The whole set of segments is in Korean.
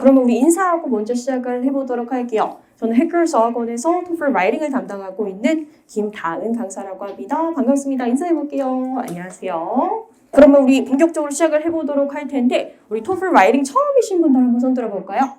그러면 우리 인사하고 먼저 시작을 해보도록 할게요. 저는 해결서학원에서 토플 라이팅을 담당하고 있는 김다은 강사라고 합니다. 반갑습니다. 인사해볼게요. 안녕하세요. 그러면 우리 본격적으로 시작을 해보도록 할 텐데 우리 토플 라이팅 처음이신 분들 한번 손 들어볼까요?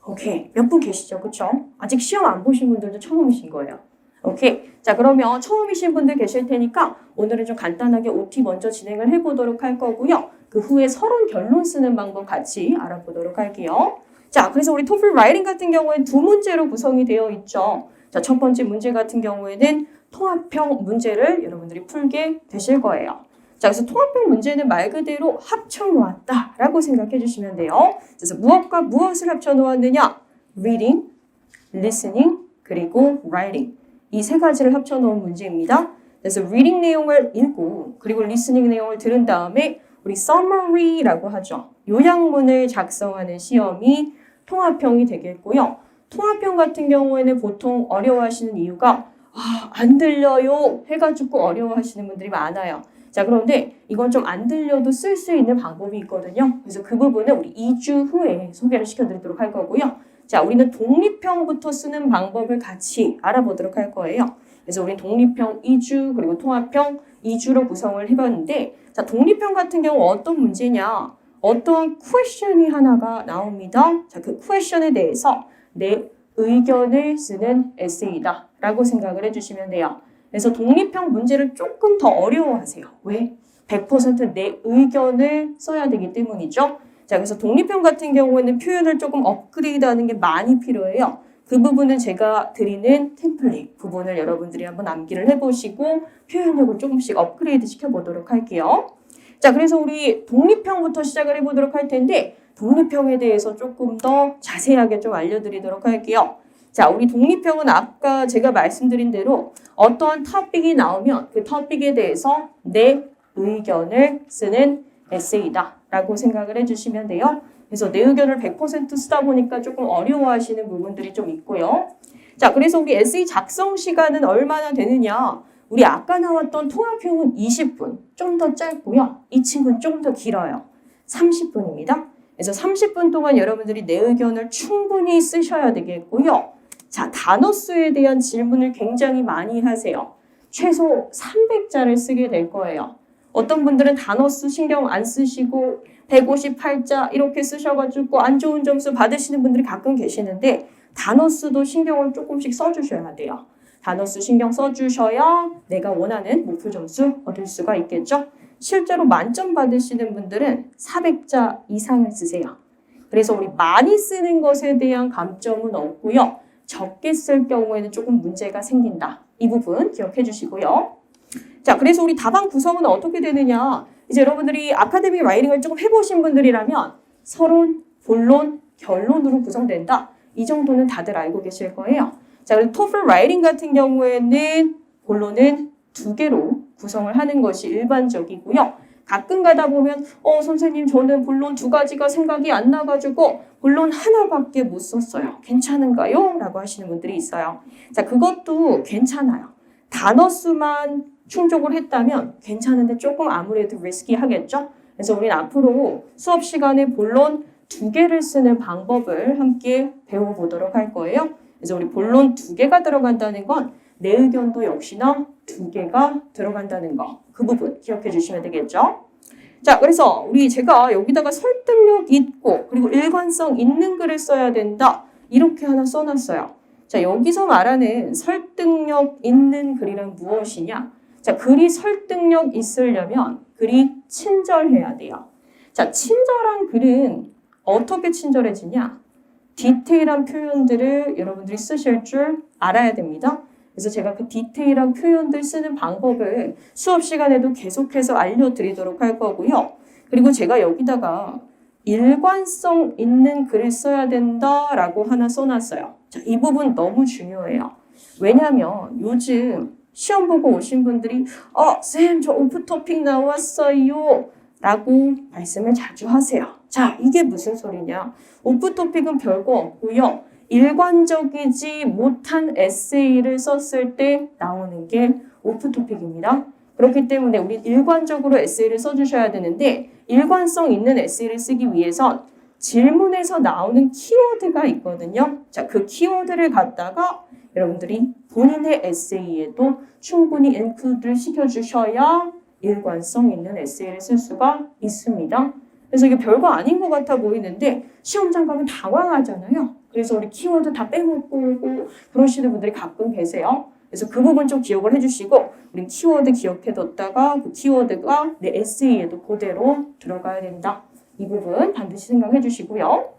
오케이. 몇 분 계시죠? 그쵸? 아직 시험 안 보신 분들도 처음이신 거예요. 오케이. 자, 그러면 처음이신 분들 계실 테니까 오늘은 좀 간단하게 OT 먼저 진행을 해보도록 할 거고요. 그 후에 서론 결론 쓰는 방법 같이 알아보도록 할게요. 자, 그래서 우리 토플 라이팅 같은 경우에는 두 문제로 구성이 되어 있죠. 자, 첫 번째 문제 같은 경우에는 통합형 문제를 여러분들이 풀게 되실 거예요. 자, 그래서 통합형 문제는 말 그대로 합쳐놓았다라고 생각해 주시면 돼요. 그래서 무엇과 무엇을 합쳐놓았느냐? reading, listening, 그리고 writing. 이 세 가지를 합쳐놓은 문제입니다. 그래서 reading 내용을 읽고 그리고 listening 내용을 들은 다음에 우리 summary라고 하죠. 요약문을 작성하는 시험이 통합형이 되겠고요. 통합형 같은 경우에는 보통 어려워하시는 이유가 안 들려요 해가지고 어려워하시는 분들이 많아요. 자, 그런데 이건 좀 안 들려도 쓸 수 있는 방법이 있거든요. 그래서 그 부분은 우리 2주 후에 소개를 시켜드리도록 할 거고요. 자, 우리는 독립형부터 쓰는 방법을 같이 알아보도록 할 거예요. 그래서 우리는 독립형 2주 그리고 통합형 2주로 구성을 해봤는데 자, 독립형 같은 경우 어떤 문제냐? 어떠한 퀘션이 하나가 나옵니다. 자, 그 퀘션에 대해서 내 의견을 쓰는 에세이다 라고 생각을 해주시면 돼요. 그래서 독립형 문제를 조금 더 어려워하세요. 왜? 100% 내 의견을 써야 되기 때문이죠. 자, 그래서 독립형 같은 경우에는 표현을 조금 업그레이드하는 게 많이 필요해요. 그 부분은 제가 드리는 템플릿 부분을 여러분들이 한번 암기를 해보시고 표현력을 조금씩 업그레이드 시켜보도록 할게요. 자, 그래서 우리 독립형부터 시작을 해보도록 할 텐데 독립형에 대해서 조금 더 자세하게 좀 알려드리도록 할게요. 자, 우리 독립형은 아까 제가 말씀드린 대로 어떠한 토픽이 나오면 그 토픽에 대해서 내 의견을 쓰는 에세이다 라고 생각을 해주시면 돼요. 그래서 내 의견을 100% 쓰다 보니까 조금 어려워하시는 부분들이 좀 있고요. 자, 그래서 우리 에세이 작성 시간은 얼마나 되느냐? 우리 아까 나왔던 통합형은 20분, 좀 더 짧고요. 이 친구는 좀 더 길어요. 30분입니다. 그래서 30분 동안 여러분들이 내 의견을 충분히 쓰셔야 되겠고요. 자, 단어 수에 대한 질문을 굉장히 많이 하세요. 최소 300자를 쓰게 될 거예요. 어떤 분들은 단어 수 신경 안 쓰시고 158자 이렇게 쓰셔가지고 안 좋은 점수 받으시는 분들이 가끔 계시는데 단어 수도 신경을 조금씩 써주셔야 돼요. 단어 수 신경 써주셔야 내가 원하는 목표 점수 얻을 수가 있겠죠. 실제로 만점 받으시는 분들은 400자 이상을 쓰세요. 그래서 우리 많이 쓰는 것에 대한 감점은 없고요. 적게 쓸 경우에는 조금 문제가 생긴다. 이 부분 기억해 주시고요. 자, 그래서 우리 답안 구성은 어떻게 되느냐? 이제 여러분들이 아카데미 라이팅을 조금 해보신 분들이라면 서론, 본론, 결론으로 구성된다. 이 정도는 다들 알고 계실 거예요. 자, 그리고 토플 라이팅 같은 경우에는 본론은 2개로 구성을 하는 것이 일반적이고요. 가끔 가다 보면 선생님 저는 본론 2가지가 생각이 안 나가지고 본론 하나밖에 못 썼어요. 괜찮은가요? 라고 하시는 분들이 있어요. 자, 그것도 괜찮아요. 단어 수만 충족을 했다면 괜찮은데 조금 아무래도 리스키하겠죠? 그래서 우리는 앞으로 수업 시간에 본론 2개를 쓰는 방법을 함께 배워보도록 할 거예요. 그래서 우리 본론 2개가 들어간다는 건 내 의견도 역시나 2개가 들어간다는 거. 그 부분 기억해 주시면 되겠죠? 자, 그래서 제가 여기다가 설득력 있고 그리고 일관성 있는 글을 써야 된다. 이렇게 하나 써놨어요. 자, 여기서 말하는 설득력 있는 글이란 무엇이냐? 자, 글이 설득력 있으려면 글이 친절해야 돼요. 자, 친절한 글은 어떻게 친절해지냐? 디테일한 표현들을 여러분들이 쓰실 줄 알아야 됩니다. 그래서 제가 그 디테일한 표현들 쓰는 방법을 수업 시간에도 계속해서 알려드리도록 할 거고요. 그리고 제가 여기다가 일관성 있는 글을 써야 된다라고 하나 써놨어요. 자, 이 부분 너무 중요해요. 왜냐하면 요즘 시험 보고 오신 분들이 쌤, 저 오프 토픽 나왔어요 라고 말씀을 자주 하세요. 자, 이게 무슨 소리냐? 오프 토픽은 별거 없고요. 일관적이지 못한 에세이를 썼을 때 나오는 게 오프 토픽입니다. 그렇기 때문에 우리 일관적으로 에세이를 써주셔야 되는데 일관성 있는 에세이를 쓰기 위해선 질문에서 나오는 키워드가 있거든요. 자, 그 키워드를 갖다가 여러분들이 본인의 에세이에도 충분히 인클루드를 시켜주셔야 일관성 있는 에세이를 쓸 수가 있습니다. 그래서 이게 별거 아닌 것 같아 보이는데 시험장 가면 당황하잖아요. 그래서 우리 키워드 다 빼먹고 오고 그러시는 분들이 가끔 계세요. 그래서 그 부분 좀 기억을 해주시고 우리 키워드 기억해뒀다가 그 키워드가 내 에세이에도 그대로 들어가야 된다. 이 부분 반드시 생각해 주시고요.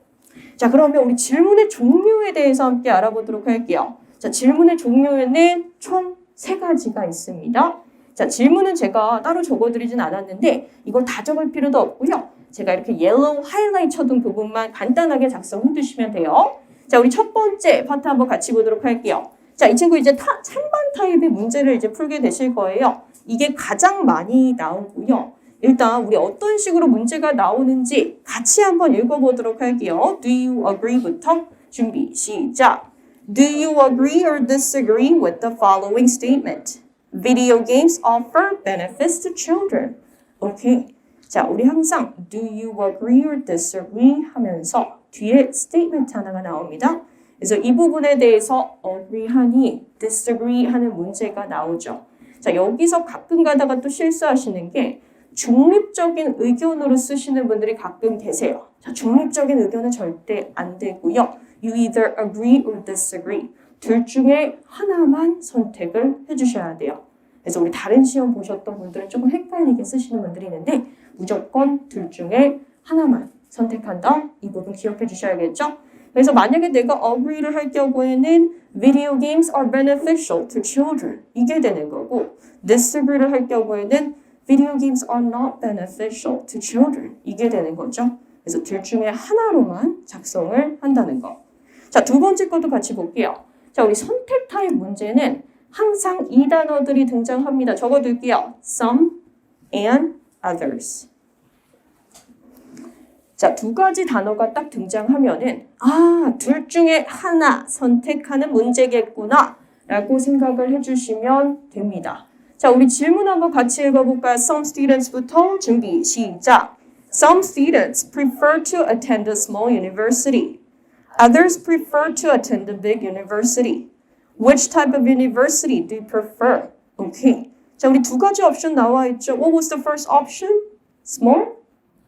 자, 그러면 우리 질문의 종류에 대해서 함께 알아보도록 할게요. 자, 질문의 종류에는 총 3가지가 있습니다. 자, 질문은 제가 따로 적어드리진 않았는데 이걸 다 적을 필요도 없고요. 제가 이렇게 옐로우 하이라이트 쳐둔 부분만 간단하게 작성해 두시면 돼요. 자, 우리 첫 번째 파트 한번 같이 보도록 할게요. 자, 이 친구 이제 찬반 타입의 문제를 이제 풀게 되실 거예요. 이게 가장 많이 나오고요. 일단 우리 어떤 식으로 문제가 나오는지 같이 한번 읽어보도록 할게요. Do you agree부터 준비 시작. Do you agree or disagree with the following statement? Video games offer benefits to children. 오케이. 자, 우리 항상 do you agree or disagree 하면서 뒤에 statement 하나가 나옵니다. 그래서 이 부분에 대해서 agree 하니 disagree 하는 문제가 나오죠. 자, 여기서 가끔 가다가 또 실수하시는 게 중립적인 의견으로 쓰시는 분들이 가끔 계세요. 자, 중립적인 의견은 절대 안 되고요. You either agree or disagree. 둘 중에 하나만 선택을 해주셔야 돼요. 그래서 우리 다른 시험 보셨던 분들은 조금 헷갈리게 쓰시는 분들이 있는데 무조건 둘 중에 하나만 선택한다. 이 부분 기억해 주셔야겠죠? 그래서 만약에 내가 agree를 할 경우에는 video games are beneficial to children. 이게 되는 거고 disagree를 할 경우에는 video games are not beneficial to children. 이게 되는 거죠. 그래서 둘 중에 하나로만 작성을 한다는 거. 자, 두 번째 것도 같이 볼게요. 자, 우리 선택 타입 문제는 항상 이 단어들이 등장합니다. 적어둘게요. Some and others. 자, 2가지 단어가 딱 등장하면은 둘 중에 하나 선택하는 문제겠구나 라고 생각을 해주시면 됩니다. 자, 우리 질문 한번 같이 읽어볼까요? Some students부터 준비 시작. Some students prefer to attend a small university. Others prefer to attend a big university. Which type of university do you prefer? Okay. 자, 우리 2가지 옵션 나와 있죠. What was the first option? Small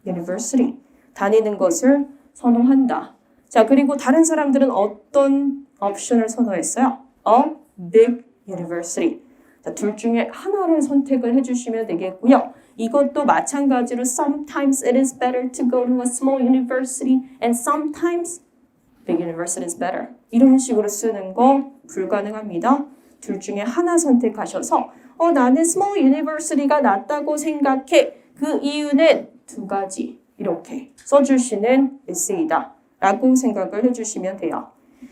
university. 다니는 것을 선호한다. 자, 그리고 다른 사람들은 어떤 옵션을 선호했어요? A big university. 자, 둘 중에 하나를 선택을 해주시면 되겠고요. 이것도 마찬가지로 sometimes it is better to go to a small university and sometimes big university is better. 이런 식으로 쓰는 거 불가능합니다. 둘 중에 하나 선택하셔서 나는 small university가 낫다고 생각해. 그 이유는 2가지. 이렇게 써주시는 에세이다 라고 생각을 해주시면 돼요.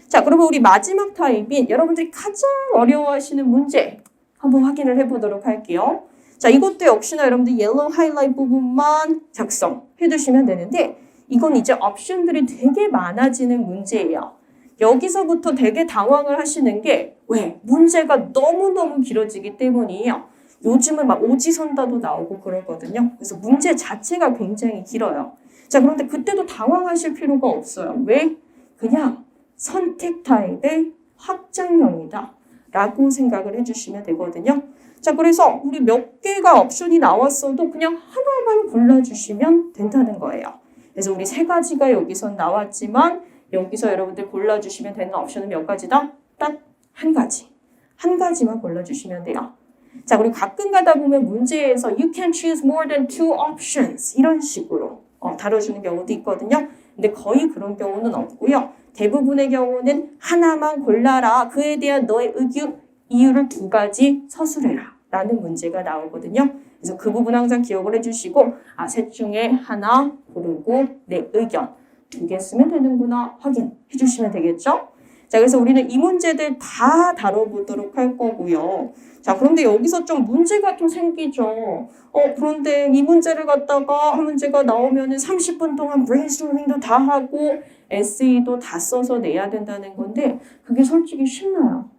자, 그러면 우리 마지막 타입인 여러분들이 가장 어려워하시는 문제 한번 확인을 해보도록 할게요. 자, 이것도 역시나 여러분들 옐로우 하이라이트 부분만 작성해 두시면 되는데 이건 이제 옵션들이 되게 많아지는 문제예요. 여기서부터 되게 당황을 하시는 게 왜? 문제가 너무너무 길어지기 때문이에요. 요즘은 막 오지선다도 나오고 그러거든요. 그래서 문제 자체가 굉장히 길어요. 자, 그런데 그때도 당황하실 필요가 없어요. 왜? 그냥 선택 타입의 확장형이다 라고 생각을 해주시면 되거든요. 자, 그래서 우리 몇 개가 옵션이 나왔어도 그냥 하나만 골라주시면 된다는 거예요. 그래서 우리 3가지가 여기서 나왔지만 여기서 여러분들 골라주시면 되는 옵션은 몇 가지다? 딱 1가지. 1가지만 골라주시면 돼요. 자, 그리고 가끔 가다 보면 문제에서 you can choose more than 2 options 이런 식으로 다뤄주는 경우도 있거든요. 근데 거의 그런 경우는 없고요. 대부분의 경우는 하나만 골라라. 그에 대한 너의 이유를 2가지 서술해라 라는 문제가 나오거든요. 그래서 그 부분 항상 기억을 해주시고 셋 중에 하나 고르고 내 의견 2개 쓰면 되는구나 확인해 주시면 되겠죠? 자, 그래서 우리는 이 문제들 다 다뤄보도록 할 거고요. 자, 그런데 여기서 좀 문제가 좀 생기죠. 그런데 이 문제를 갖다가 한 문제가 나오면은 30분 동안 브레인스토밍도 다 하고 에세이도 다 써서 내야 된다는 건데 그게 솔직히 쉽나요?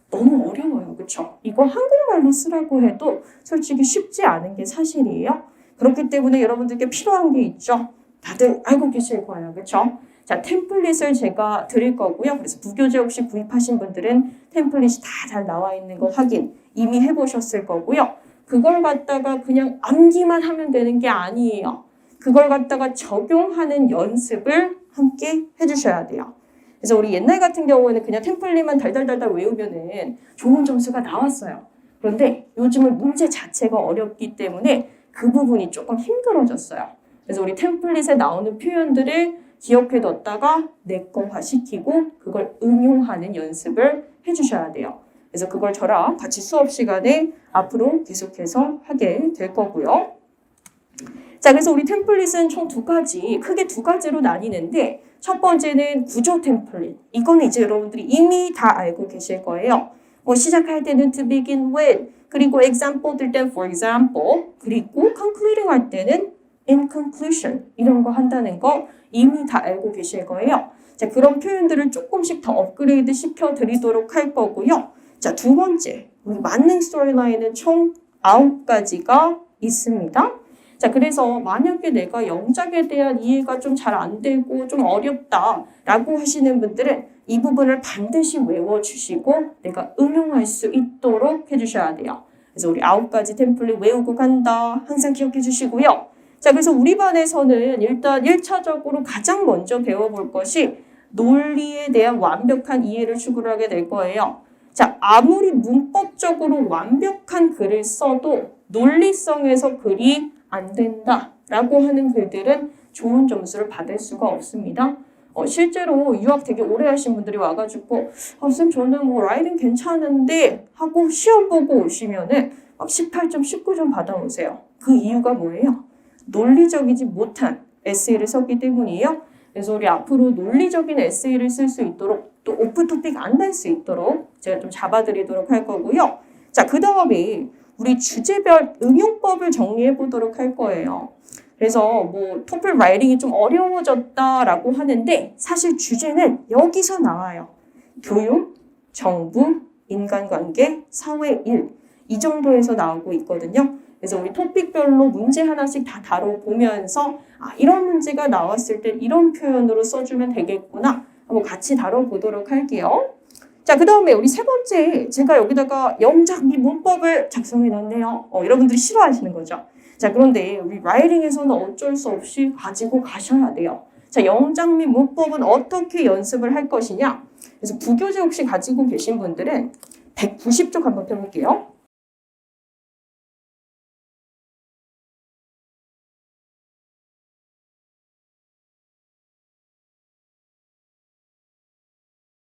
너무 어려워요. 그렇죠? 이거 한국말로 쓰라고 해도 솔직히 쉽지 않은 게 사실이에요. 그렇기 때문에 여러분들께 필요한 게 있죠. 다들 알고 계실 거예요. 그렇죠? 자, 템플릿을 제가 드릴 거고요. 그래서 부교재 혹시 구입하신 분들은 템플릿이 다 잘 나와 있는 거 확인 이미 해보셨을 거고요. 그걸 갖다가 그냥 암기만 하면 되는 게 아니에요. 그걸 갖다가 적용하는 연습을 함께 해주셔야 돼요. 그래서 우리 옛날 같은 경우에는 그냥 템플릿만 달달달달 외우면은 좋은 점수가 나왔어요. 그런데 요즘은 문제 자체가 어렵기 때문에 그 부분이 조금 힘들어졌어요. 그래서 우리 템플릿에 나오는 표현들을 기억해뒀다가 내꺼화시키고 그걸 응용하는 연습을 해주셔야 돼요. 그래서 그걸 저랑 같이 수업 시간에 앞으로 계속해서 하게 될 거고요. 자, 그래서 우리 템플릿은 총 크게 두 가지로 나뉘는데 첫 번째는 구조 템플릿. 이거는 이제 여러분들이 이미 다 알고 계실 거예요. 뭐 시작할 때는 to begin with, 그리고 example 들 때는 for example, 그리고 concluding 할 때는 in conclusion 이런 거 한다는 거 이미 다 알고 계실 거예요. 자, 그런 표현들을 조금씩 더 업그레이드 시켜드리도록 할 거고요. 자, 두 번째, 우리 만능 스토리라인은 총 9가지가 있습니다. 자, 그래서 만약에 내가 영작에 대한 이해가 좀 잘 안 되고 좀 어렵다라고 하시는 분들은 이 부분을 반드시 외워주시고 내가 응용할 수 있도록 해주셔야 돼요. 그래서 우리 9가지 템플릿 외우고 간다. 항상 기억해 주시고요. 자, 그래서 우리 반에서는 일단 1차적으로 가장 먼저 배워볼 것이 논리에 대한 완벽한 이해를 추구하게 될 거예요. 자, 아무리 문법적으로 완벽한 글을 써도 논리성에서 글이 안 된다라고 하는 글들은 좋은 점수를 받을 수가 없습니다. 실제로 유학 되게 오래 하신 분들이 와가지고 쌤 저는 뭐 라이팅 괜찮은데 하고 시험 보고 오시면은 막 18점, 19점 받아오세요. 그 이유가 뭐예요? 논리적이지 못한 에세이를 썼기 때문이에요. 그래서 우리 앞으로 논리적인 에세이를 쓸 수 있도록 또 오프 토픽 안 날 수 있도록 제가 좀 잡아드리도록 할 거고요. 자, 그 다음에 우리 주제별 응용법을 정리해 보도록 할 거예요. 그래서 뭐 토플 라이팅이 좀 어려워졌다라고 하는데 사실 주제는 여기서 나와요. 교육, 정부, 인간관계, 사회 일 이 정도에서 나오고 있거든요. 그래서 우리 토픽별로 문제 하나씩 다 다뤄보면서 이런 문제가 나왔을 때 이런 표현으로 써주면 되겠구나 한번 같이 다뤄보도록 할게요. 자, 그 다음에 우리 세 번째 제가 여기다가 영작 및 문법을 작성해 놨네요. 여러분들이 싫어하시는 거죠. 자, 그런데 우리 라이팅에서는 어쩔 수 없이 가지고 가셔야 돼요. 자, 영작 및 문법은 어떻게 연습을 할 것이냐. 그래서 부교재 혹시 가지고 계신 분들은 190쪽 한번 펴볼게요.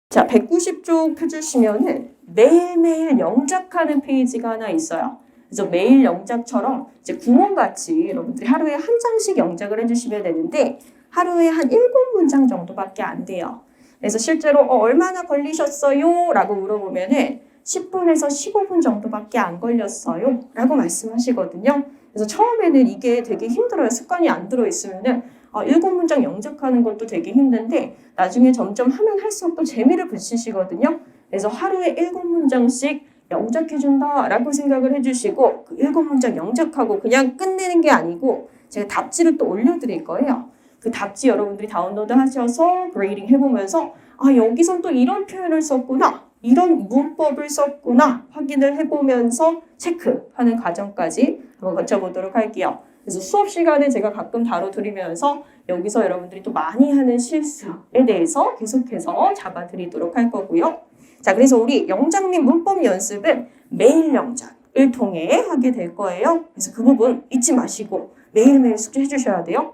자, 190쪽 펴주시면은 매일매일 영작하는 페이지가 하나 있어요. 그래서 매일 영작처럼 이제 구몬같이 여러분들이 하루에 한 장씩 영작을 해주시면 되는데 하루에 한 7문장 정도밖에 안 돼요. 그래서 실제로 얼마나 걸리셨어요? 라고 물어보면은 10분에서 15분 정도밖에 안 걸렸어요. 라고 말씀하시거든요. 그래서 처음에는 이게 되게 힘들어요. 습관이 안 들어있으면은 7문장 영작하는 것도 되게 힘든데 나중에 점점 하면 할수록 또 재미를 붙이시거든요. 그래서 하루에 7문장씩 영작해준다라고 생각을 해주시고 그 7문장 영작하고 그냥 끝내는 게 아니고 제가 답지를 또 올려드릴 거예요. 그 답지 여러분들이 다운로드 하셔서 그레이딩 해보면서 여기선 또 이런 표현을 썼구나, 이런 문법을 썼구나 확인을 해보면서 체크하는 과정까지 한번 거쳐보도록 할게요. 그래서 수업 시간에 제가 가끔 다뤄드리면서 여기서 여러분들이 또 많이 하는 실수에 대해서 계속해서 잡아드리도록 할 거고요. 자, 그래서 우리 영작 및 문법 연습은 매일 영작을 통해 하게 될 거예요. 그래서 그 부분 잊지 마시고 매일매일 숙제해 주셔야 돼요.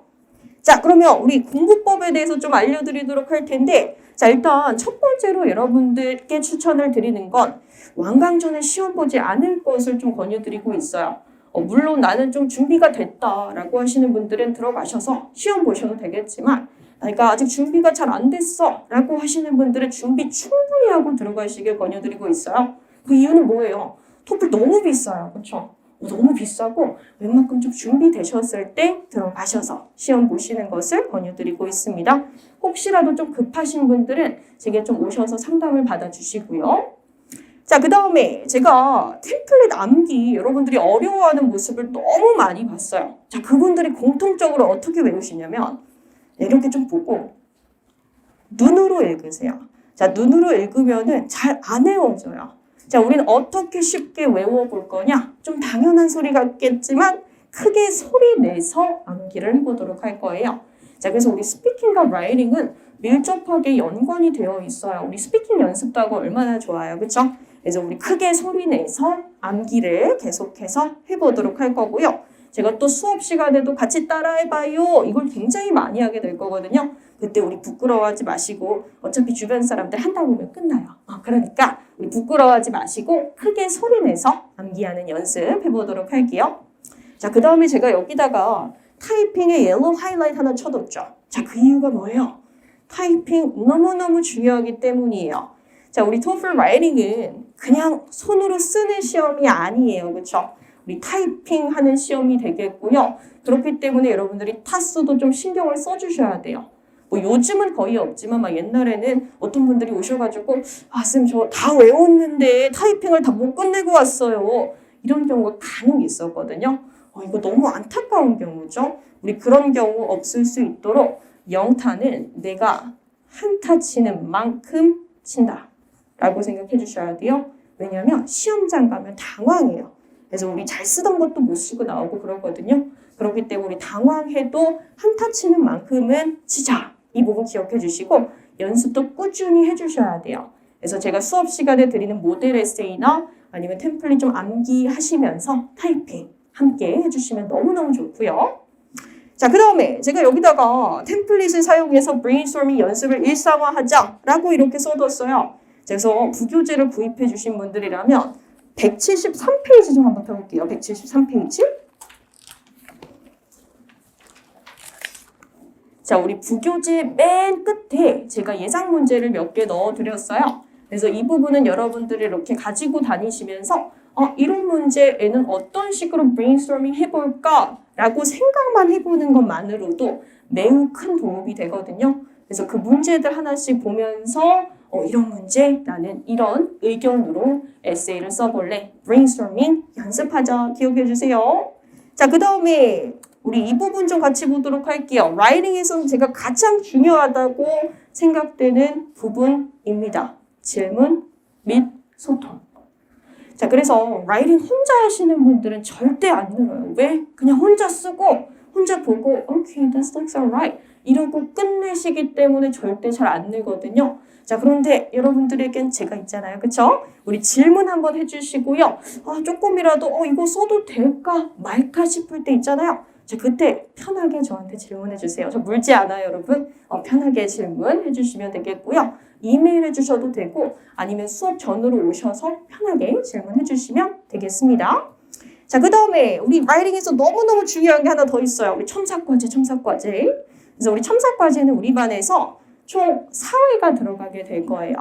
자, 그러면 우리 공부법에 대해서 좀 알려드리도록 할 텐데 자, 일단 첫 번째로 여러분들께 추천을 드리는 건 완강전에 시험 보지 않을 것을 좀 권유드리고 있어요. 물론 나는 좀 준비가 됐다라고 하시는 분들은 들어가셔서 시험 보셔도 되겠지만 내가 아직 준비가 잘 안 됐어 라고 하시는 분들은 준비 충분히 하고 들어가시길 권유드리고 있어요. 그 이유는 뭐예요? 토플 너무 비싸요. 그렇죠? 너무 비싸고 웬만큼 좀 준비되셨을 때 들어가셔서 시험 보시는 것을 권유드리고 있습니다. 혹시라도 좀 급하신 분들은 제게 좀 오셔서 상담을 받아주시고요. 자, 그 다음에 제가 템플릿 암기 여러분들이 어려워하는 모습을 너무 많이 봤어요. 자, 그분들이 공통적으로 어떻게 외우시냐면 이렇게 좀 보고 눈으로 읽으세요. 자, 눈으로 읽으면은 잘 안 외워져요. 자, 우리는 어떻게 쉽게 외워볼 거냐? 좀 당연한 소리 같겠지만 크게 소리 내서 암기를 해보도록 할 거예요. 자, 그래서 우리 스피킹과 라이팅은 밀접하게 연관이 되어 있어요. 우리 스피킹 연습도 하고 얼마나 좋아요. 그렇죠? 그래서 우리 크게 소리 내서 암기를 계속해서 해보도록 할 거고요. 제가 또 수업 시간에도 같이 따라해봐요. 이걸 굉장히 많이 하게 될 거거든요. 그때 우리 부끄러워하지 마시고 어차피 주변 사람들 한다 보면 끝나요. 그러니까 우리 부끄러워하지 마시고 크게 소리 내서 암기하는 연습 해보도록 할게요. 자, 그 다음에 제가 여기다가 타이핑에 옐로우 하이라이트 하나 쳐뒀죠. 자, 그 이유가 뭐예요? 타이핑 너무너무 중요하기 때문이에요. 자, 우리 토플 라이팅은 그냥 손으로 쓰는 시험이 아니에요. 그렇죠? 우리 타이핑하는 시험이 되겠고요. 그렇기 때문에 여러분들이 타수도 좀 신경을 써주셔야 돼요. 뭐 요즘은 거의 없지만 막 옛날에는 어떤 분들이 오셔가지고 쌤 저 다 외웠는데 타이핑을 다 못 끝내고 왔어요. 이런 경우가 간혹 있었거든요. 이거 너무 안타까운 경우죠. 우리 그런 경우 없을 수 있도록 영타는 내가 한타 치는 만큼 친다 라고 생각해 주셔야 돼요. 왜냐하면 시험장 가면 당황해요. 그래서 우리 잘 쓰던 것도 못 쓰고 나오고 그러거든요. 그렇기 때문에 우리 당황해도 한타 치는 만큼은 치자. 이 부분 기억해 주시고 연습도 꾸준히 해주셔야 돼요. 그래서 제가 수업 시간에 드리는 모델 에세이나 아니면 템플릿 좀 암기하시면서 타이핑 함께 해주시면 너무너무 좋고요. 자, 그 다음에 제가 여기다가 템플릿을 사용해서 브레인스토밍 연습을 일상화하자라고 이렇게 써뒀어요. 그래서 부교재를 구입해 주신 분들이라면 173페이지 좀 한번 펴볼게요. 173페이지. 자, 우리 부교재 맨 끝에 제가 예상 문제를 몇 개 넣어드렸어요. 그래서 이 부분은 여러분들이 이렇게 가지고 다니시면서 이런 문제에는 어떤 식으로 브레인스토밍 해볼까? 라고 생각만 해보는 것만으로도 매우 큰 도움이 되거든요. 그래서 그 문제들 하나씩 보면서 이런 문제, 나는 이런 의견으로 에세이를 써볼래. 브레인스토밍 연습하자. 기억해 주세요. 자, 그 다음에 우리 이 부분 좀 같이 보도록 할게요. 라이팅에서는 제가 가장 중요하다고 생각되는 부분입니다. 질문 및 소통. 자, 그래서 라이팅 혼자 하시는 분들은 절대 안 늘어요. 왜? 그냥 혼자 쓰고 혼자 보고 Okay, that looks alright 이러고 끝내시기 때문에 절대 잘 안 늘거든요. 자, 그런데 여러분들에겐 제가 있잖아요. 그쵸? 우리 질문 한번 해주시고요. 조금이라도 이거 써도 될까 말까 싶을 때 있잖아요. 자, 그때 편하게 저한테 질문해 주세요. 저 물지 않아요, 여러분. 편하게 질문해 주시면 되겠고요. 이메일 해주셔도 되고 아니면 수업 전으로 오셔서 편하게 질문해 주시면 되겠습니다. 자, 그 다음에 우리 라이팅에서 너무너무 중요한 게 하나 더 있어요. 우리 첨삭과제. 그래서 우리 첨삭과제는 우리 반에서 총 4회가 들어가게 될 거예요.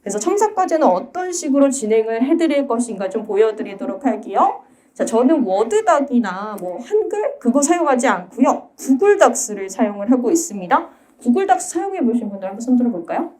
그래서 첨삭과제는 어떤 식으로 진행을 해드릴 것인가 좀 보여드리도록 할게요. 자, 저는 워드닥이나 한글 그거 사용하지 않고요. 구글 닥스를 사용을 하고 있습니다. 구글 닥스 사용해 보신 분들 한번 손 들어볼까요?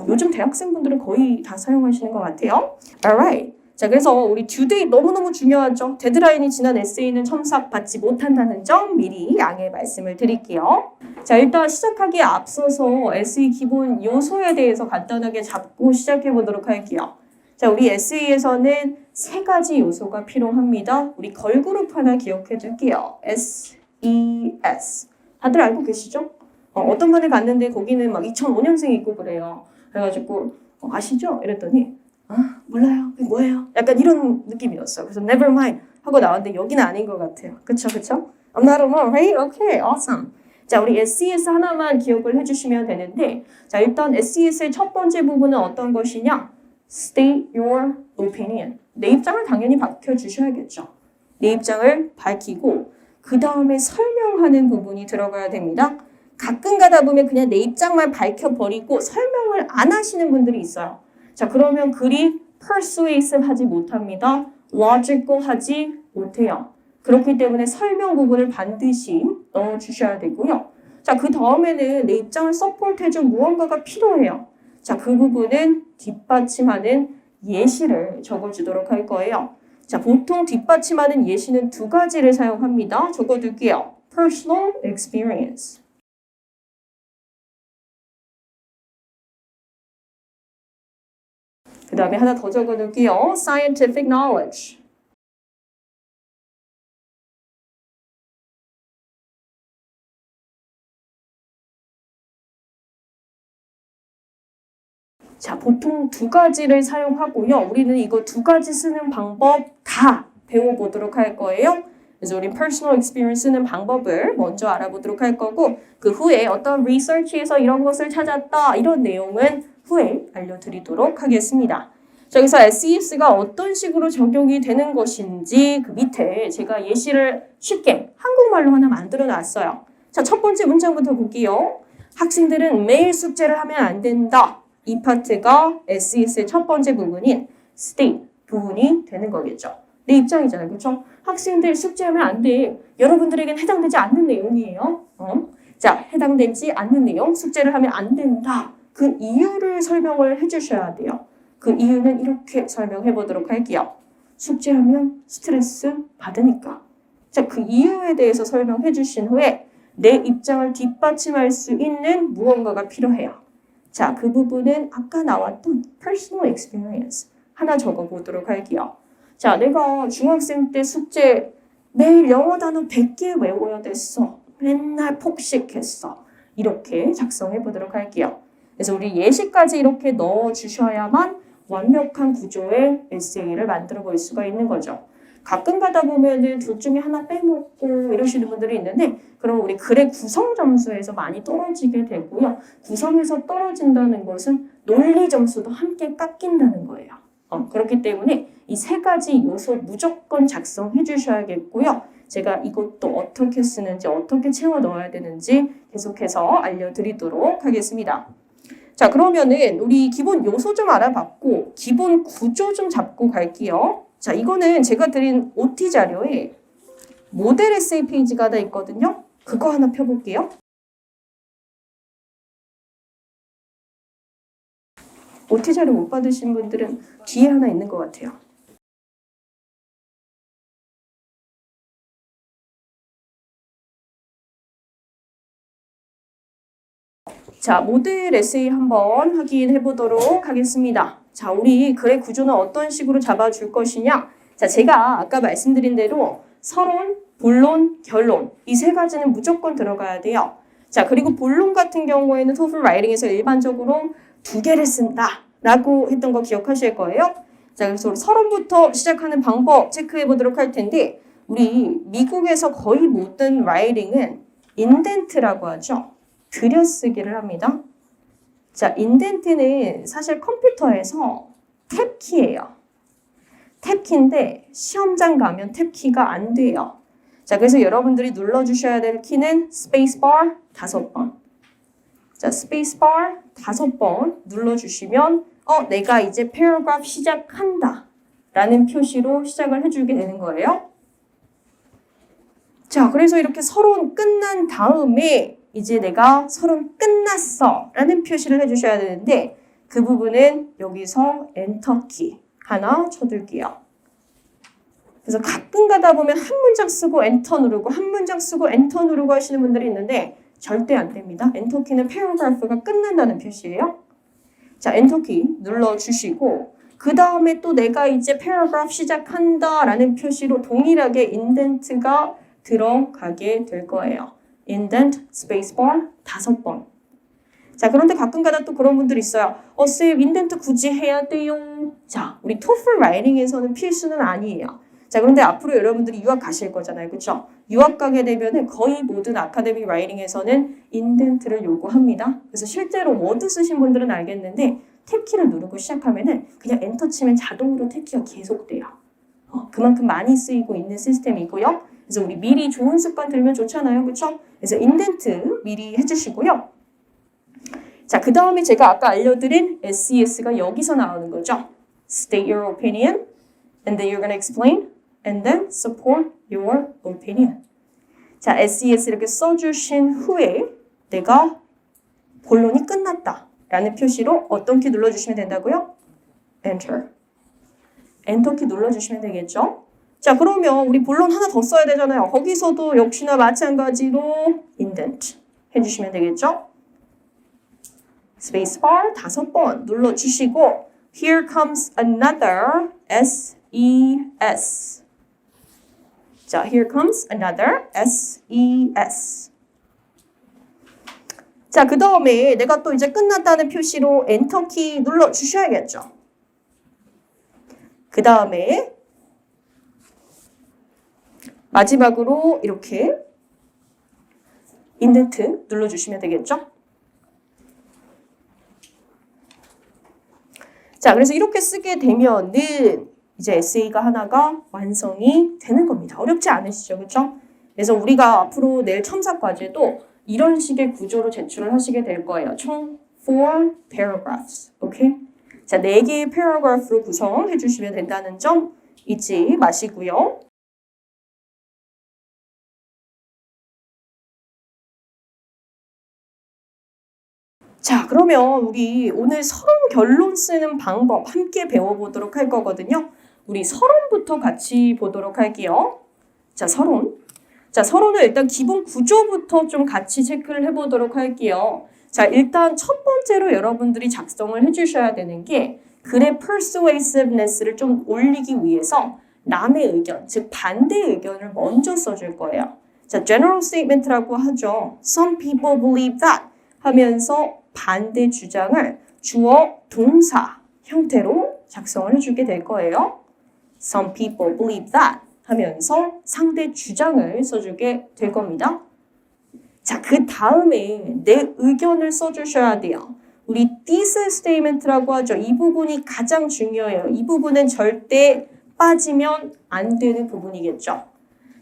요즘 대학생분들은 거의 다 사용하시는 것 같아요. Alright. 자, 그래서 우리 듀데이 너무너무 중요하죠. 데드라인이 지난 에세이는 첨삭받지 못한다는 점 미리 양해 말씀을 드릴게요. 자, 일단 시작하기에 앞서서 에세이 기본 요소에 대해서 간단하게 잡고 시작해 보도록 할게요. 자, 우리 에세이에서는 3가지 요소가 필요합니다. 우리 걸그룹 하나 기억해 둘게요. SES. 다들 알고 계시죠? 어떤 반에 갔는데 거기는 막 2005년생이 있고 그래요. 그래가지고 아시죠? 이랬더니 몰라요. 그게 뭐예요? 약간 이런 느낌이었어요. 그래서 never mind 하고 나왔는데 여기는 아닌 것 같아요. 그쵸? I'm not alone, right? Okay, awesome. 자, 우리 SES 하나만 기억을 해주시면 되는데 자, 일단 SES의 첫 번째 부분은 어떤 것이냐? State your opinion. 내 입장을 당연히 밝혀주셔야겠죠. 내 입장을 밝히고 그 다음에 설명하는 부분이 들어가야 됩니다. 가끔 가다 보면 그냥 내 입장만 밝혀버리고 설명을 안 하시는 분들이 있어요. 자, 그러면 글이 persuasive 하지 못합니다. logical 하지 못해요. 그렇기 때문에 설명 부분을 반드시 넣어주셔야 되고요. 자, 그 다음에는 내 입장을 서포트해줄 무언가가 필요해요. 자, 그 부분은 뒷받침하는 예시를 적어주도록 할 거예요. 자, 보통 뒷받침하는 예시는 2가지를 사용합니다. 적어둘게요. personal experience. 그 다음에 하나 더 적어놓을게요. scientific knowledge. 자, 보통 두 가지를 사용하고요. 우리는 이거 두 가지 쓰는 방법 다 배워보도록 할 거예요. 그래서 우리 personal experience 쓰는 방법을 먼저 알아보도록 할 거고 그 후에 어떤 research에서 이런 것을 찾았다 이런 내용은 후에 알려드리도록 하겠습니다. 자, 여기서 SES가 어떤 식으로 적용이 되는 것인지 그 밑에 제가 예시를 쉽게 한국말로 하나 만들어 놨어요. 자, 첫 번째 문장부터 볼게요. 학생들은 매일 숙제를 하면 안 된다. 이 파트가 SES의 첫 번째 부분인 state 부분이 되는 거겠죠. 내 입장이잖아요. 그렇죠? 학생들 숙제하면 안 돼. 여러분들에겐 해당되지 않는 내용이에요. 자, 해당되지 않는 내용, 숙제를 하면 안 된다. 그 이유를 설명을 해주셔야 돼요. 그 이유는 이렇게 설명해 보도록 할게요. 숙제하면 스트레스 받으니까. 자, 그 이유에 대해서 설명해 주신 후에 내 입장을 뒷받침할 수 있는 무언가가 필요해요. 자, 그 부분은 아까 나왔던 personal experience 하나 적어보도록 할게요. 자, 내가 중학생 때 숙제 매일 영어 단어 100개 외워야 됐어. 맨날 폭식했어. 이렇게 작성해 보도록 할게요. 그래서 우리 예시까지 이렇게 넣어주셔야만 완벽한 구조의 에세이를 만들어 볼 수가 있는 거죠. 가끔 가다 보면은 둘 중에 하나 빼먹고 이러시는 분들이 있는데 그럼 우리 글의 구성 점수에서 많이 떨어지게 되고요. 구성에서 떨어진다는 것은 논리 점수도 함께 깎인다는 거예요. 그렇기 때문에 이 세 가지 요소 무조건 작성해 주셔야겠고요. 제가 이것도 어떻게 쓰는지 어떻게 채워 넣어야 되는지 계속해서 알려드리도록 하겠습니다. 자, 그러면은 우리 기본 요소 좀 알아봤고 기본 구조 좀 잡고 갈게요. 자, 이거는 제가 드린 OT 자료에 모델 에세이 페이지가 하나 있거든요. 그거 하나 펴볼게요. OT 자료 못 받으신 분들은 뒤에 하나 있는 것 같아요. 자, 모델 에세이 한번 확인해 보도록 하겠습니다. 자, 우리 글의 구조는 어떤 식으로 잡아줄 것이냐? 자, 제가 아까 말씀드린 대로 서론, 본론, 결론 이 세 가지는 무조건 들어가야 돼요. 자, 그리고 본론 같은 경우에는 토플 라이팅에서 일반적으로 2개를 쓴다 라고 했던 거 기억하실 거예요. 자, 그래서 우리 서론부터 시작하는 방법 체크해 보도록 할 텐데 우리 미국에서 거의 모든 라이팅은 인덴트라고 하죠. 들여쓰기를 합니다. 자, 인덴트는 사실 컴퓨터에서 탭키예요. 탭키인데 시험장 가면 탭키가 안 돼요. 자, 그래서 여러분들이 눌러주셔야 될 키는 스페이스바 5번. 자, 스페이스바 5번 눌러주시면 내가 이제 패러그래프 시작한다 라는 표시로 시작을 해주게 되는 거예요. 자, 그래서 이렇게 서론 끝난 다음에 이제 내가 서론 끝났어 라는 표시를 해주셔야 되는데 그 부분은 여기서 엔터키 하나 쳐둘게요. 그래서 가끔 가다 보면 한 문장 쓰고 엔터 누르고 한 문장 쓰고 엔터 누르고 하시는 분들이 있는데 절대 안 됩니다. 엔터키는 패러그래프가 끝난다는 표시예요. 자, 엔터키 눌러주시고 그 다음에 또 내가 이제 패러그래프 시작한다 라는 표시로 동일하게 인덴트가 들어가게 될 거예요. 인덴트, 스페이스바 5번. 자, 그런데 가끔 가다 또 그런 분들이 있어요. 쌤, 인덴트 굳이 해야 돼요. 자, 우리 토플 라이팅에서는 필수는 아니에요. 자, 그런데 앞으로 여러분들이 유학 가실 거잖아요. 그렇죠? 유학 가게 되면은 거의 모든 아카데믹 라이팅에서는 인덴트를 요구합니다. 그래서 실제로 워드 쓰신 분들은 알겠는데 탭키를 누르고 시작하면은 그냥 엔터 치면 자동으로 탭키가 계속돼요. 그만큼 많이 쓰이고 있는 시스템이고요. 그래서 우리 미리 좋은 습관 들면 좋잖아요. 그렇죠? 그래서 인덴트 미리 해주시고요. 자, 그 다음에 제가 아까 알려드린 SES가 여기서 나오는 거죠. State your opinion, and then you're going to explain, and then support your opinion. 자, SES 이렇게 써주신 후에 내가 본론이 끝났다 라는 표시로 어떤 키 눌러주시면 된다고요? Enter. 엔터키 눌러주시면 되겠죠? 자, 그러면 우리 본론 하나 더 써야 되잖아요. 거기서도 역시나 마찬가지로 indent 해주시면 되겠죠? 스페이스바 5번 눌러주시고 Here comes another SES. 자, here comes another SES. 자, 그 다음에 내가 또 이제 끝났다는 표시로 엔터키 눌러주셔야겠죠. 그 다음에 마지막으로 이렇게 인덴트 눌러주시면 되겠죠. 자, 그래서 이렇게 쓰게 되면은 이제 에세이가 하나가 완성이 되는 겁니다. 어렵지 않으시죠? 그렇죠? 그래서 우리가 앞으로 낼 첨삭 과제도 이런 식의 구조로 제출을 하시게 될 거예요. 총 4 paragraphs. 오케이? 자, 4개의 paragraph로 구성해 주시면 된다는 점 잊지 마시고요. 자, 그러면 우리 오늘 서론 결론 쓰는 방법 함께 배워보도록 할 거거든요. 우리 서론부터 같이 보도록 할게요. 자, 서론. 자, 서론은 일단 기본 구조부터 좀 같이 체크를 해보도록 할게요. 자, 일단 첫 번째로 여러분들이 작성을 해주셔야 되는 게 글의 persuasiveness를 좀 올리기 위해서 남의 의견, 즉 반대 의견을 먼저 써줄 거예요. 자, general statement라고 하죠. Some people believe that 하면서 반대 주장을 주어, 동사 형태로 작성을 해주게 될 거예요. Some people believe that 하면서 상대 주장을 써주게 될 겁니다. 자, 그 다음에 내 의견을 써주셔야 돼요. 우리 thesis statement라고 하죠. 이 부분이 가장 중요해요. 이 부분은 절대 빠지면 안 되는 부분이겠죠.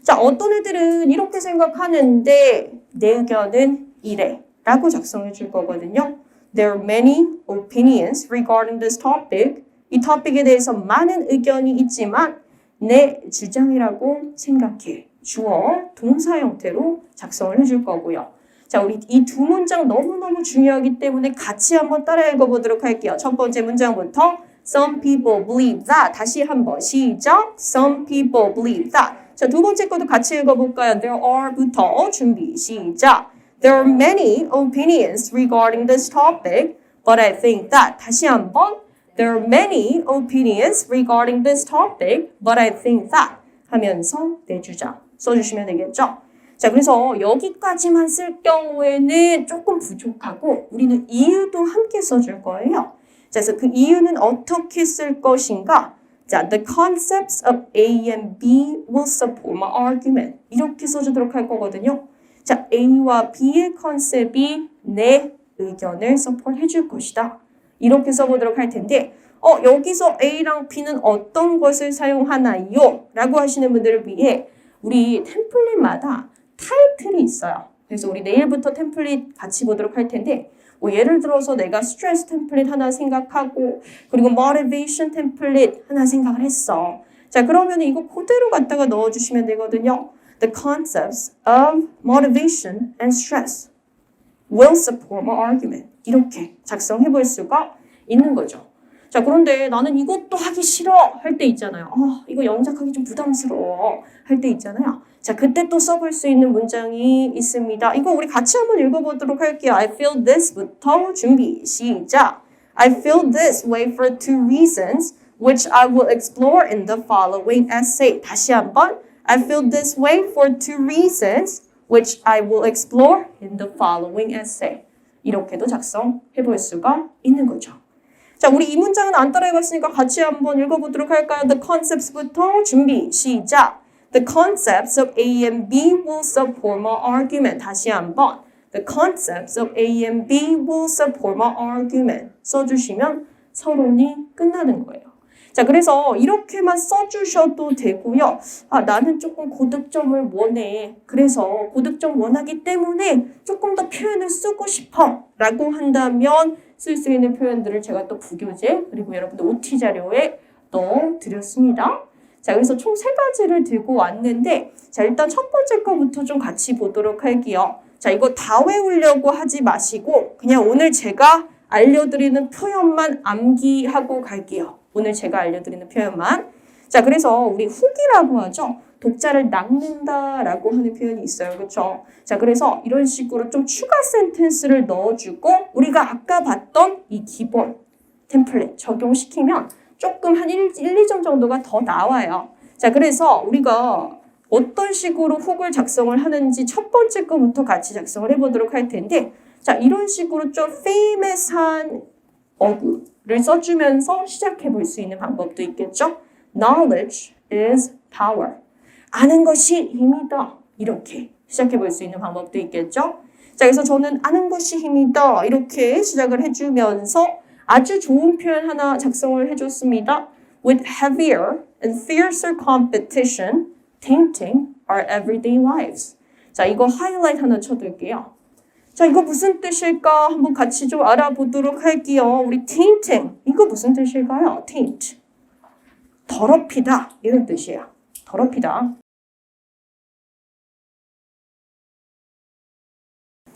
자, 어떤 애들은 이렇게 생각하는데 내 의견은 이래 라고 작성해 줄 거거든요. There are many opinions regarding this topic. 이 토픽에 대해서 많은 의견이 있지만 내 주장이라고 생각해. 주어, 동사 형태로 작성을 해줄 거고요. 자, 우리 이 두 문장 너무너무 중요하기 때문에 같이 한번 따라 읽어보도록 할게요. 첫 번째 문장부터 Some people believe that. 다시 한번 시작. Some people believe that. 자, 두 번째 것도 같이 읽어볼까요? There are부터 준비 시작. There are many opinions regarding this topic, but I think that. 다시 한번. There are many opinions regarding this topic, but I think that. 하면서 내 주장 써주시면 되겠죠? 자, 그래서 여기까지만 쓸 경우에는 조금 부족하고 우리는 이유도 함께 써줄 거예요. 자, 그래서 그 이유는 어떻게 쓸 것인가? 자, the concepts of A and B will support my argument. 이렇게 써주도록 할 거거든요. 자, A와 B의 컨셉이 내 의견을 support 해줄 것이다. 이렇게 써보도록 할 텐데 여기서 A랑 B는 어떤 것을 사용하나요? 라고 하시는 분들을 위해 우리 템플릿마다 타이틀이 있어요. 그래서 우리 내일부터 템플릿 같이 보도록 할 텐데 예를 들어서 내가 스트레스 템플릿 하나 생각하고 그리고 motivation 템플릿 하나 생각을 했어. 자, 그러면 이거 그대로 갖다가 넣어주시면 되거든요. The concepts of motivation and stress will support my argument. 이렇게 작성해 볼 수가 있는 거죠. 자, 그런데 나는 이것도 하기 싫어 할 때 있잖아요. 이거 영작하기 좀 부담스러워 할 때 있잖아요. 자, 그때 또 써볼 수 있는 문장이 있습니다. 이거 우리 같이 한번 읽어보도록 할게요. I feel this부터 준비 시작. I feel this way for two reasons, which I will explore in the following essay. 다시 한번. I feel this way for two reasons, which I will explore in the following essay. 이렇게도 작성해 볼 수가 있는 거죠. 자, 우리 이 문장은 안 따라해봤으니까 같이 한번 읽어보도록 할까요? The concepts부터 준비 시작. The concepts of A and B will support my argument. 다시 한번. The concepts of A and B will support my argument. 써주시면 서론이 끝나는 거예요. 자, 그래서 이렇게만 써주셔도 되고요. 나는 조금 고득점을 원해. 그래서 고득점 원하기 때문에 조금 더 표현을 쓰고 싶어. 라고 한다면 쓸 수 있는 표현들을 제가 또 부교재 그리고 여러분들 OT 자료에 넣어드렸습니다. 자, 그래서 총 3가지를 들고 왔는데 자, 일단 첫 번째 거부터 좀 같이 보도록 할게요. 자, 이거 다 외우려고 하지 마시고 그냥 오늘 제가 알려드리는 표현만 암기하고 갈게요. 오늘 제가 알려드리는 표현만. 자, 그래서 우리 훅이라고 하죠. 독자를 낚는다라고 하는 표현이 있어요. 그렇죠? 자, 그래서 이런 식으로 좀 추가 센텐스를 넣어주고 우리가 아까 봤던 이 기본 템플릿 적용시키면 조금 한 1, 2점 정도가 더 나와요. 자, 그래서 우리가 어떤 식으로 훅을 작성을 하는지 첫 번째 거부터 같이 작성을 해보도록 할 텐데, 자, 이런 식으로 좀 famous한 어구를 써주면서 시작해 볼 수 있는 방법도 있겠죠? Knowledge is power. 아는 것이 힘이다. 이렇게 시작해 볼 수 있는 방법도 있겠죠? 자, 그래서 저는 아는 것이 힘이다. 이렇게 시작을 해주면서 아주 좋은 표현 하나 작성을 해줬습니다. With heavier and fiercer competition tainting our everyday lives. 자, 이거 하이라이트 하나 쳐둘게요. 자, 이거 무슨 뜻일까? 한번 같이 좀 알아보도록 할게요. 우리 tainting. 이거 무슨 뜻일까요? taint. 더럽히다. 이런 뜻이에요. 더럽히다.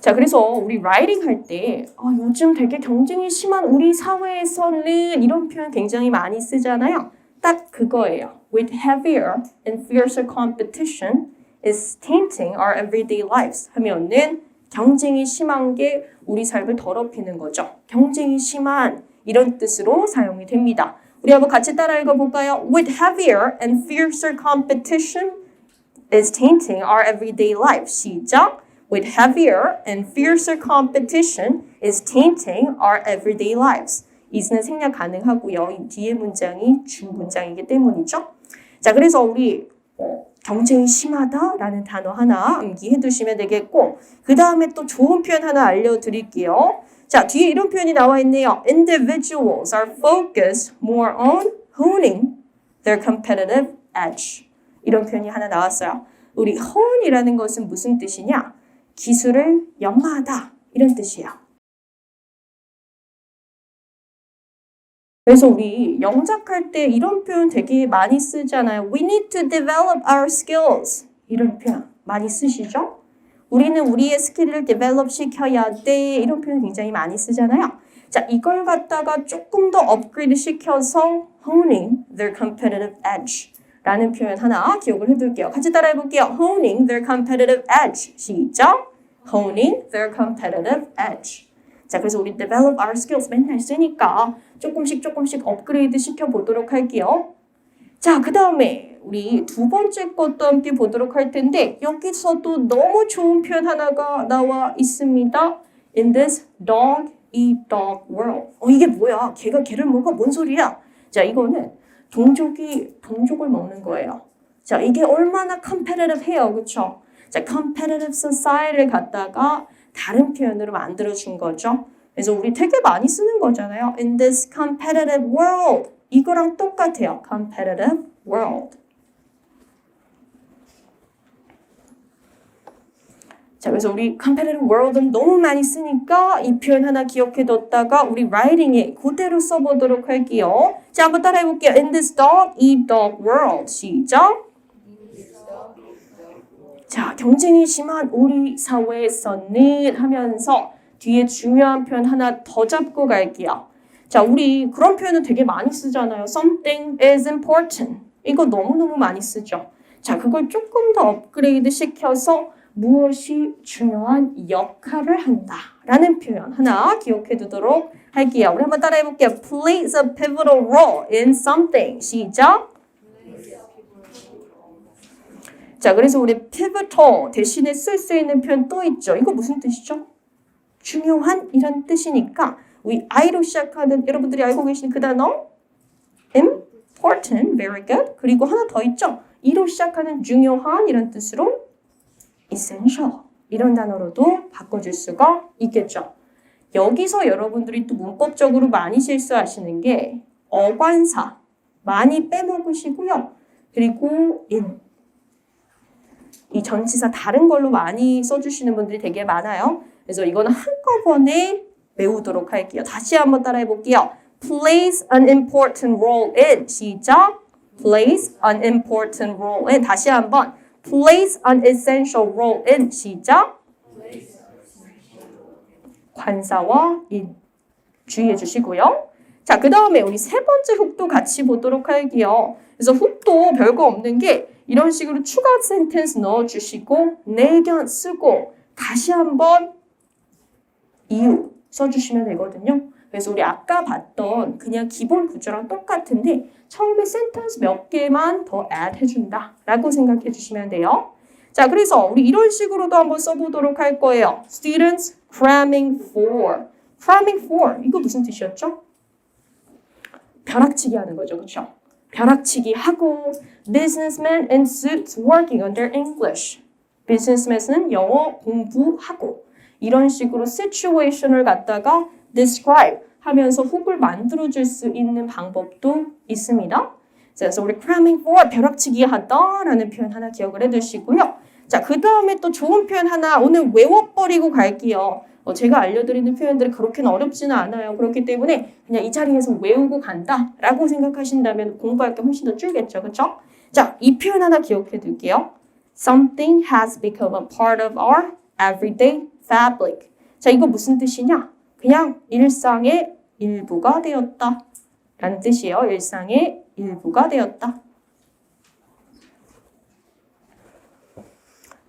자, 그래서 우리 라이팅 할 때 요즘 되게 경쟁이 심한 우리 사회에서는 이런 표현 굉장히 많이 쓰잖아요. 딱 그거예요. With heavier and fiercer competition is tainting our everyday lives. 하면은 경쟁이 심한 게 우리 삶을 더럽히는 거죠. 경쟁이 심한 이런 뜻으로 사용이 됩니다. 우리 한번 같이 따라 읽어볼까요? With heavier and fiercer competition is tainting our everyday life. 시작! With heavier and fiercer competition is tainting our everyday lives. 이는 생략 가능하고요. 이 뒤에 문장이 주문장이기 때문이죠. 자, 그래서 우리 경쟁이 심하다라는 단어 하나 암기해 두시면 되겠고, 그 다음에 또 좋은 표현 하나 알려드릴게요. 자, 뒤에 이런 표현이 나와 있네요. Individuals are focused more on honing their competitive edge. 이런 표현이 하나 나왔어요. 우리 hone이라는 것은 무슨 뜻이냐? 기술을 연마하다. 이런 뜻이에요. 그래서 우리 영작할 때 이런 표현 되게 많이 쓰잖아요. We need to develop our skills. 이런 표현 많이 쓰시죠? 우리는 우리의 스킬을 develop 시켜야 돼. 이런 표현 굉장히 많이 쓰잖아요. 자, 이걸 갖다가 조금 더 업그레이드 시켜서 honing their competitive edge 라는 표현 하나 기억을 해둘게요. 같이 따라해 볼게요. Honing their competitive edge. 시작! Honing their competitive edge. 자, 그래서 우리 develop our skills 맨날 쓰니까 조금씩 업그레이드 시켜보도록 할게요. 자, 그 다음에 우리 두 번째 것도 함께 보도록 할 텐데, 여기서도 너무 좋은 표현 하나가 나와 있습니다. In this dog eat dog world. 이게 뭐야? 개가 개를 먹어? 뭔 소리야? 자, 이거는 동족이 동족을 먹는 거예요. 자, 이게 얼마나 competitive 해요. 그쵸? 자, competitive society를 갖다가 다른 표현으로 만들어준 거죠. 그래서 우리 되게 많이 쓰는 거잖아요. In this competitive world. 이거랑 똑같아요. competitive world. 자, 그래서 우리 competitive world은 너무 많이 쓰니까 이 표현 하나 기억해뒀다가 우리 writing에 그대로 써보도록 할게요. 자, 한번 따라해볼게요. In this dog eat dog world. 시작! 자, 경쟁이 심한 우리 사회에서는 하면서 뒤에 중요한 표현 하나 더 잡고 갈게요. 자, 우리 그런 표현은 되게 많이 쓰잖아요. Something is important. 이거 너무너무 많이 쓰죠. 자, 그걸 조금 더 업그레이드 시켜서 무엇이 중요한 역할을 한다 라는 표현 하나 기억해 두도록 할게요. 우리 한번 따라해 볼게요. Plays a pivotal role in something. 시작! 자, 그래서 우리 pivotal 대신에 쓸 수 있는 표현 또 있죠. 이거 무슨 뜻이죠? 중요한 이런 뜻이니까 우리 I로 시작하는 여러분들이 알고 계시는 그 단어 important, very good. 그리고 하나 더 있죠. E로 시작하는 중요한 이런 뜻으로 essential 이런 단어로도 바꿔줄 수가 있겠죠. 여기서 여러분들이 또 문법적으로 많이 실수하시는 게 어관사 많이 빼먹으시고요. 그리고 in 이 전치사 다른 걸로 많이 써주시는 분들이 되게 많아요. 그래서 이거는 한꺼번에 외우도록 할게요. 다시 한번 따라해 볼게요. Plays an important role in. 시작. Plays an important role in. 다시 한번. Plays an essential role in. 시작. 관사와 in. 주의해 주시고요. 자, 그 다음에 우리 세 번째 훅도 같이 보도록 할게요. 그래서 훅도 별거 없는 게 이런 식으로 추가 센텐스 넣어주시고 내 의견 쓰고 다시 한번 이유 써주시면 되거든요. 그래서 우리 아까 봤던 그냥 기본 구조랑 똑같은데 처음에 센텐스 몇 개만 더 add 해준다 라고 생각해 주시면 돼요. 자, 그래서 우리 이런 식으로도 한번 써보도록 할 거예요. Students cramming for. cramming for. 이거 무슨 뜻이었죠? 벼락치기 하는 거죠. 그렇죠? 벼락치기 하고 businessmen in suits working on their English. businessmen은 영어 공부하고 이런 식으로 situation을 갖다가 describe 하면서 훅을 만들어줄 수 있는 방법도 있습니다. 그래서 우리 cramming for 벼락치기 하다라는 표현 하나 기억을 해두시고요. 자, 그 다음에 또 좋은 표현 하나 오늘 외워버리고 갈게요. 제가 알려드리는 표현들이 그렇게는 어렵지는 않아요. 그렇기 때문에 그냥 이 자리에서 외우고 간다라고 생각하신다면 공부할 게 훨씬 더 줄겠죠. 그렇죠? 자, 이 표현 하나 기억해 둘게요. Something has become a part of our everyday fabric. 자, 이거 무슨 뜻이냐? 그냥 일상의 일부가 되었다 라는 뜻이에요. 일상의 일부가 되었다.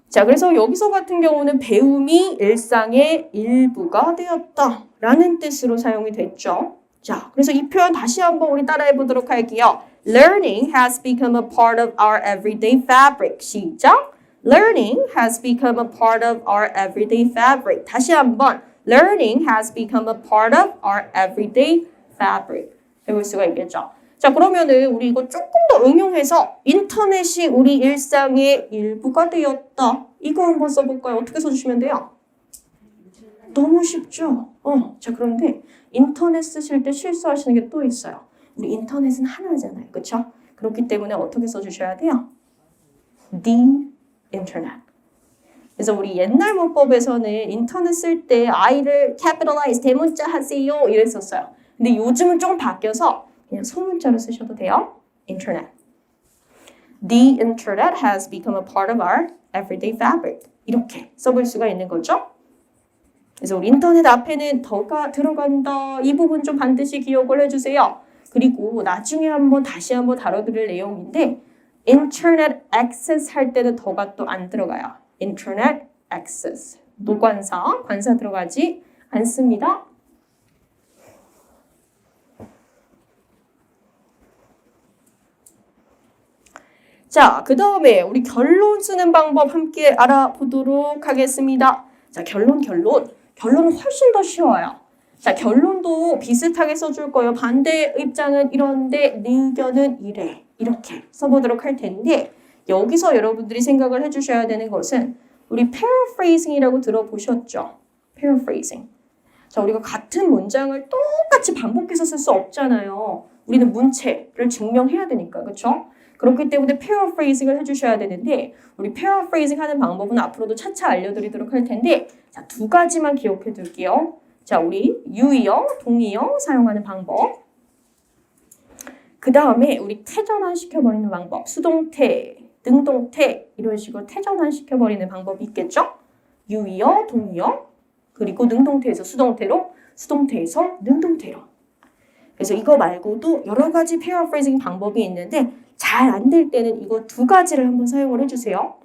자, 그래서 여기서 같은 경우는 배움이 일상의 일부가 되었다 라는 뜻으로 사용이 됐죠. 자, 그래서 이 표현 다시 한번 우리 따라해 보도록 할게요. Learning has become a part of our everyday fabric. 시작! Learning has become a part of our everyday fabric. 다시 한번 Learning has become a part of our everyday fabric. 해볼 수가 있겠죠. 자, 그러면은 우리 이거 조금 더 응용해서 인터넷이 우리 일상의 일부가 되었다. 이거 한번 써볼까요? 어떻게 써주시면 돼요? 너무 쉽죠? 자, 그런데 인터넷 쓰실 때 실수하시는 게 또 있어요. 우리 인터넷은 하나잖아요. 그렇죠? 그렇기 때문에 어떻게 써주셔야 돼요? The internet. 그래서 우리 옛날 문법에서는 인터넷 쓸 때 I를 capitalize, 대문자 하세요 이랬었어요. 근데 요즘은 좀 바뀌어서 그냥 소문자로 쓰셔도 돼요. Internet. The internet has become a part of our everyday fabric. 이렇게 써볼 수가 있는 거죠. 그래서 우리 인터넷 앞에는 더가 들어간다. 이 부분 좀 반드시 기억을 해주세요. 그리고 나중에 다시 한번 다뤄드릴 내용인데 인터넷 액세스 할 때는 더가 또 안 들어가요. 인터넷 액세스. 노관사, 관사 들어가지 않습니다. 자, 그 다음에 우리 결론 쓰는 방법 함께 알아보도록 하겠습니다. 자, 결론은 훨씬 더 쉬워요. 자, 결론도 비슷하게 써줄 거예요. 반대 입장은 이런데 내 의견은 이래. 이렇게 써보도록 할 텐데 여기서 여러분들이 생각을 해주셔야 되는 것은 우리 paraphrasing이라고 들어보셨죠? paraphrasing. 자, 우리가 같은 문장을 똑같이 반복해서 쓸 수 없잖아요. 우리는 문체를 증명해야 되니까, 그렇죠? 그렇기 때문에 paraphrasing을 해주셔야 되는데 우리 paraphrasing 하는 방법은 앞으로도 차차 알려드리도록 할 텐데 자, 두 가지만 기억해 둘게요. 자, 우리 유의어, 동의어 사용하는 방법. 그 다음에 우리 태전환 시켜버리는 방법. 수동태, 능동태 이런 식으로 태전환 시켜버리는 방법이 있겠죠? 유의어, 동의어 그리고 능동태에서 수동태로, 수동태에서 능동태로. 그래서 이거 말고도 여러 가지 paraphrasing 방법이 있는데 잘 안 될 때는 이거 두 가지를 한번 사용을 해주세요.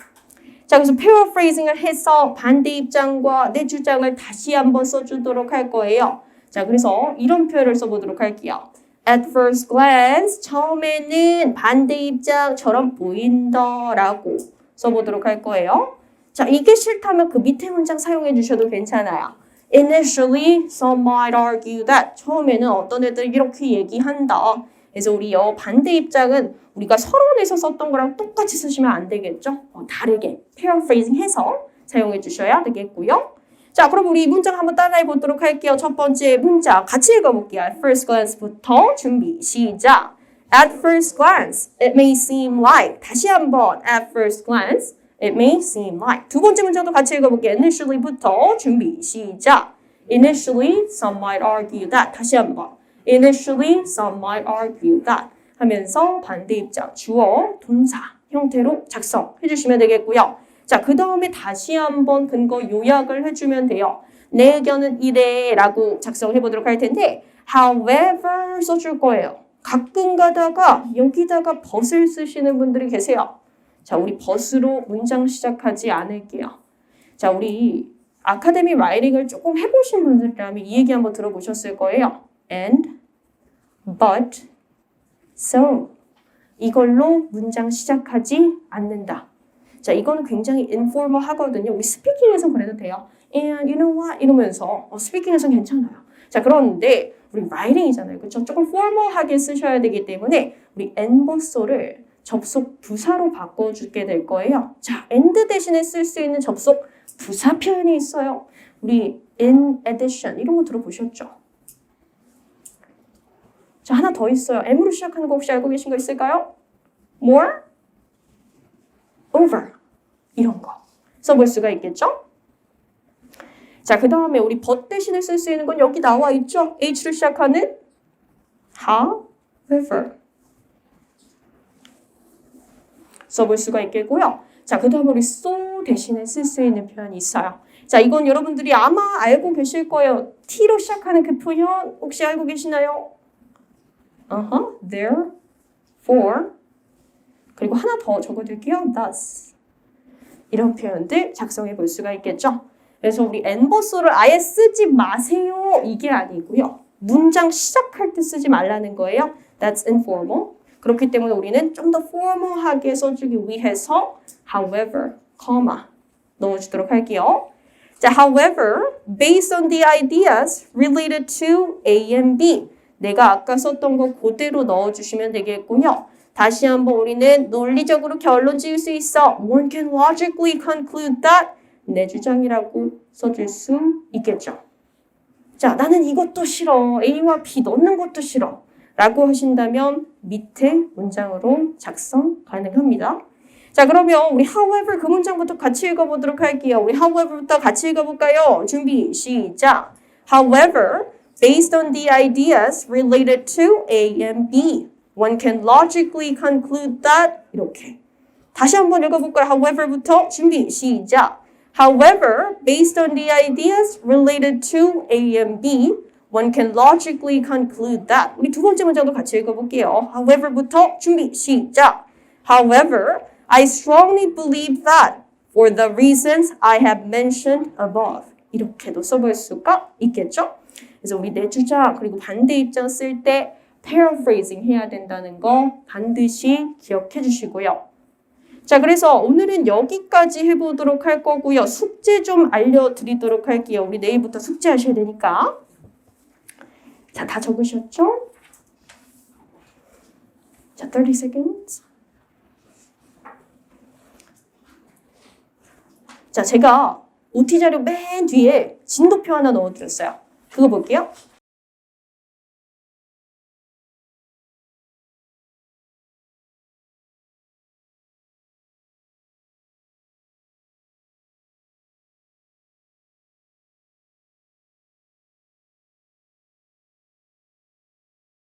자, 그래서 paraphrasing을 해서 반대 입장과 내 주장을 다시 한번 써주도록 할 거예요. 자, 그래서 이런 표현을 써보도록 할게요. At first glance, 처음에는 반대 입장처럼 보인다라고 써보도록 할 거예요. 자, 이게 싫다면 그 밑에 문장 사용해 주셔도 괜찮아요. Initially, some might argue that. 처음에는 어떤 애들이 이렇게 얘기한다. 그래서 우리 반대 입장은 우리가 서론에서 썼던 거랑 똑같이 쓰시면 안 되겠죠? 다르게 paraphrasing 해서 사용해 주셔야 되겠고요. 자, 그럼 우리 이 문장 한번 따라해 보도록 할게요. 첫 번째 문장 같이 읽어볼게요. At first glance부터 준비, 시작. At first glance, it may seem like. 다시 한번 at first glance, it may seem like. 두 번째 문장도 같이 읽어볼게요. Initially부터 준비, 시작. Initially, some might argue that. 다시 한번. Initially, some might argue that. 하면서 반대 입장, 주어, 동사 형태로 작성해 주시면 되겠고요. 자, 그 다음에 다시 한번 근거 요약을 해주면 돼요. 내 의견은 이래 라고 작성해 보도록 할 텐데 however 써줄 거예요. 가끔 가다가 여기다가 but을 쓰시는 분들이 계세요. 자, 우리 but으로 문장 시작하지 않을게요. 자, 우리 아카데미 라이팅을 조금 해보신 분들이라면 이 얘기 한번 들어보셨을 거예요. And, but, so. 이걸로 문장 시작하지 않는다. 자, 이거는 굉장히 informal 하거든요. 우리 스피킹에서 그래도 돼요. And you know what? 이러면서 스피킹에서는 괜찮아요. 자, 그런데 우리 라이팅이잖아요. 그렇죠? 조금 formal하게 쓰셔야 되기 때문에 우리 and/but를 접속 부사로 바꿔주게 될 거예요. 자, and 대신에 쓸 수 있는 접속 부사 표현이 있어요. 우리 in addition 이런 거 들어보셨죠? 자, 하나 더 있어요. M으로 시작하는 거 혹시 알고 계신 거 있을까요? more, over 이런 거 써볼 수가 있겠죠? 자, 그 다음에 우리 but 대신에 쓸 수 있는 건 여기 나와 있죠? H로 시작하는 however 써볼 수가 있겠고요. 자, 그 다음에 우리 so 대신에 쓸 수 있는 표현이 있어요. 자, 이건 여러분들이 아마 알고 계실 거예요. T로 시작하는 그 표현 혹시 알고 계시나요? therefore 그리고 하나 더 적어둘게요. thus 이런 표현들 작성해 볼 수가 있겠죠. 그래서 우리 and/but를 아예 쓰지 마세요 이게 아니고요. 문장 시작할 때 쓰지 말라는 거예요. That's informal. 그렇기 때문에 우리는 좀 더 formal하게 써주기 위해서 however, 넣어주도록 할게요. 자, however, based on the ideas related to A and B 내가 아까 썼던 거 그대로 넣어주시면 되겠고요. 다시 한번 우리는 논리적으로 결론 지을 수 있어. One can logically conclude that. 내 주장이라고 써줄 수 있겠죠. 자, 나는 이것도 싫어. A와 B 넣는 것도 싫어. 라고 하신다면 밑에 문장으로 작성 가능합니다. 자, 그러면 우리 however 그 문장부터 같이 읽어보도록 할게요. 우리 however부터 같이 읽어볼까요? 준비, 시작. However, based on the ideas related to A and B, one can logically conclude that 이렇게. 다시 한번 읽어볼까요? However부터 준비, 시작. However, based on the ideas related to A and B, one can logically conclude that. 우리 두 번째 문장도 같이 읽어볼게요. However부터 준비, 시작. However, I strongly believe that for the reasons I have mentioned above. 이렇게도 써볼 수가 있겠죠? 그래서 우리 내 주장 그리고 반대 입장 쓸 때 paraphrasing 해야 된다는 거 반드시 기억해 주시고요. 자, 그래서 오늘은 여기까지 해보도록 할 거고요. 숙제 좀 알려드리도록 할게요. 우리 내일부터 숙제 하셔야 되니까. 자, 다 적으셨죠? 자, 30 seconds. 자, 제가 OT 자료 맨 뒤에 진도표 하나 넣어드렸어요. 그거 볼게요.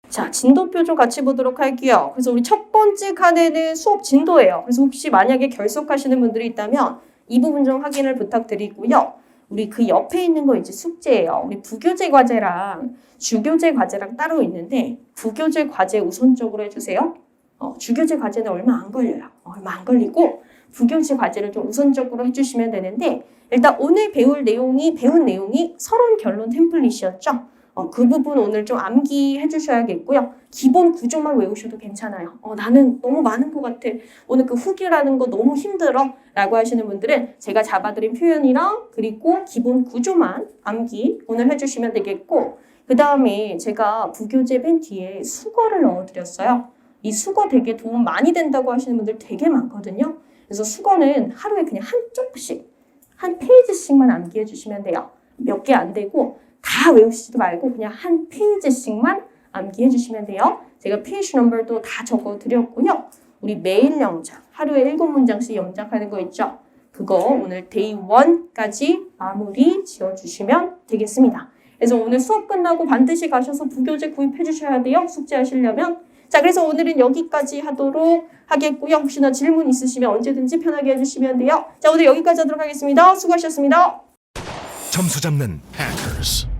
자, 진도표 좀 같이 보도록 할게요. 그래서 우리 첫 번째 칸에는 수업 진도예요. 그래서 혹시 만약에 결석하시는 분들이 있다면 이 부분 좀 확인을 부탁드리고요. 우리 그 옆에 있는 거 이제 숙제예요. 우리 부교재 과제랑 주교재 과제랑 따로 있는데 부교재 과제 우선적으로 해주세요. 주교재 과제는 얼마 안 걸려요. 얼마 안 걸리고 부교재 과제를 좀 우선적으로 해주시면 되는데 일단 오늘 배운 내용이 서론 결론 템플릿이었죠. 그 부분 오늘 좀 암기해 주셔야겠고요. 기본 구조만 외우셔도 괜찮아요. 나는 너무 많은 것 같아. 오늘 그 후기라는 거 너무 힘들어. 라고 하시는 분들은 제가 잡아드린 표현이랑 그리고 기본 구조만 암기 오늘 해주시면 되겠고 그 다음에 제가 부교재 맨 뒤에 수거를 넣어드렸어요. 이 수거 되게 도움 많이 된다고 하시는 분들 되게 많거든요. 그래서 수거는 하루에 그냥 한 쪽씩, 한 페이지씩만 암기해 주시면 돼요. 몇 개 안 되고 다 외우시지도 말고 그냥 한 페이지씩만 암기해 주시면 돼요. 제가 페이지 넘버도 다 적어드렸고요. 우리 매일 영작, 하루에 7문장씩 영작하는 거 있죠? 그거 오늘 데이 1까지 마무리 지어주시면 되겠습니다. 그래서 오늘 수업 끝나고 반드시 가셔서 부교재 구입해 주셔야 돼요. 숙제하시려면. 자, 그래서 오늘은 여기까지 하도록 하겠고요. 혹시나 질문 있으시면 언제든지 편하게 해주시면 돼요. 자, 오늘 여기까지 하도록 하겠습니다. 수고하셨습니다. 점수 잡는 Hackers.